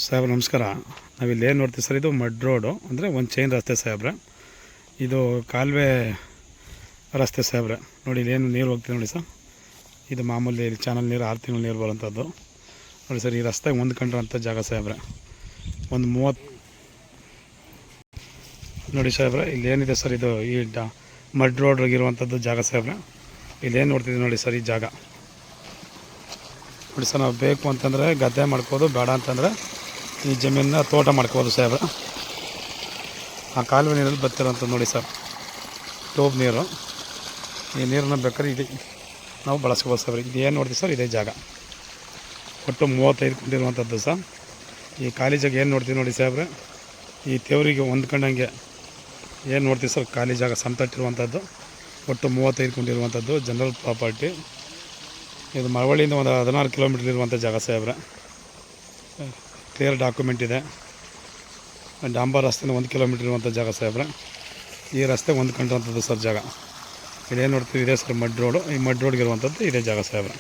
ಸಾಹೇಬ್ರೆ ನಮಸ್ಕಾರ. ನಾವಿಲ್ಲಿ ಏನು ನೋಡ್ತೀವಿ ಸರ್, ಇದು ಮಡ್ ರೋಡು ಅಂದರೆ ಒಂದು ಚೈನ್ ರಸ್ತೆ ಸಾಹೇಬ್ರೆ. ಇದು ಕಾಲುವೆ ರಸ್ತೆ ಸಾಹೇಬ್ರೆ. ನೋಡಿ ಇಲ್ಲೇನು ನೀರು ಹೋಗ್ತೀವಿ ನೋಡಿ ಸರ್. ಇದು ಮಾಮೂಲಿ ಚಾನಲ್ ನೀರು 6 ತಿಂಗಳು ನೀರು ಬರೋಂಥದ್ದು ನೋಡಿ ಸರ್. ಈ ರಸ್ತೆಗೆ ಹೊಂದ್ಕೊಂಡಿರೋಂಥ ಜಾಗ ಸಾಹೇಬ್ರೆ. ಒಂದು 30 ನೋಡಿ ಸಾಹೇಬ್ರೆ, ಇಲ್ಲೇನಿದೆ ಸರ್, ಇದು ಈ ಮಡ್ ರೋಡ್ಗಿರುವಂಥದ್ದು ಜಾಗ ಸಾಹೇಬ್ರೆ. ಇಲ್ಲೇನು ನೋಡ್ತಿದ್ದೀವಿ ನೋಡಿ ಸರ್, ಈ ಜಾಗ ನೋಡಿ ಸರ್. ನಾವು ಬೇಕು ಅಂತಂದರೆ ಗದ್ದೆ ಮಾಡ್ಕೋದು, ಬೇಡ ಅಂತಂದರೆ ಈ ಜಮೀನನ್ನ ತೋಟ ಮಾಡ್ಕೋಬೋದು ಸಾಹೇಬ್ರೆ. ಆ ಕಾಲುವೆ ನೀರಲ್ಲಿ ಬರ್ತಿರೋಂಥದ್ದು ನೋಡಿ ಸರ್, ಟ್ಯೂಬ್ ನೀರು. ಈ ನೀರನ್ನು ಬೇಕಾದ್ರೆ ಇದು ನಾವು ಬಳಸ್ಕೋಬೋದು ಸಾಹೇಬ್ರೆ. ಇದು ಏನು ನೋಡ್ತೀವಿ ಸರ್, ಇದೇ ಜಾಗ. ಒಟ್ಟು 35 ಕೊಂಡಿರುವಂಥದ್ದು ಸರ್. ಈ ಖಾಲಿ ಜಾಗ ಏನು ನೋಡ್ತೀವಿ ನೋಡಿ ಸಾಹೇಬ್ರೆ, ಈ ತೇವರಿಗೆ ಹೊಂದ್ಕೊಂಡಂಗೆ ಏನು ನೋಡ್ತೀವಿ ಸರ್, ಖಾಲಿ ಜಾಗ ಸಮತಟ್ಟಿರುವಂಥದ್ದು. ಒಟ್ಟು 35 ಕೊಂಡಿರುವಂಥದ್ದು ಜನರಲ್ ಪ್ರಾಪರ್ಟಿ. ಇದು ಮಳವಳ್ಳಿಯಿಂದ ಒಂದು 16 ಕಿಲೋಮೀಟ್ರ್ ಇರುವಂಥ ಜಾಗ ಸಾಹೇಬ್ರೆ. ಕ್ಲಿಯರ್ ಡಾಕ್ಯುಮೆಂಟ್ ಇದೆ. ಡಾಂಬರ್ ರಸ್ತೆಯಿಂದ 1 ಕಿಲೋಮೀಟ್ರ್ ಇರುವಂಥ ಜಾಗ ಸಾಹೇಬ್ರೆ. ಈ ರಸ್ತೆ ಹೊಂದ್ಕೊಂಡಂಥದ್ದು ಸರ್ ಜಾಗ. ಇದೇನು ನೋಡ್ತೀವಿ, ಇದೆ ಸರ್ ಮಡ್ ರೋಡು. ಈ ಮಡ್ ರೋಡ್ಗಿರುವಂಥದ್ದು ಇದೇ ಜಾಗ ಸಾಹೇಬ್ರೆ.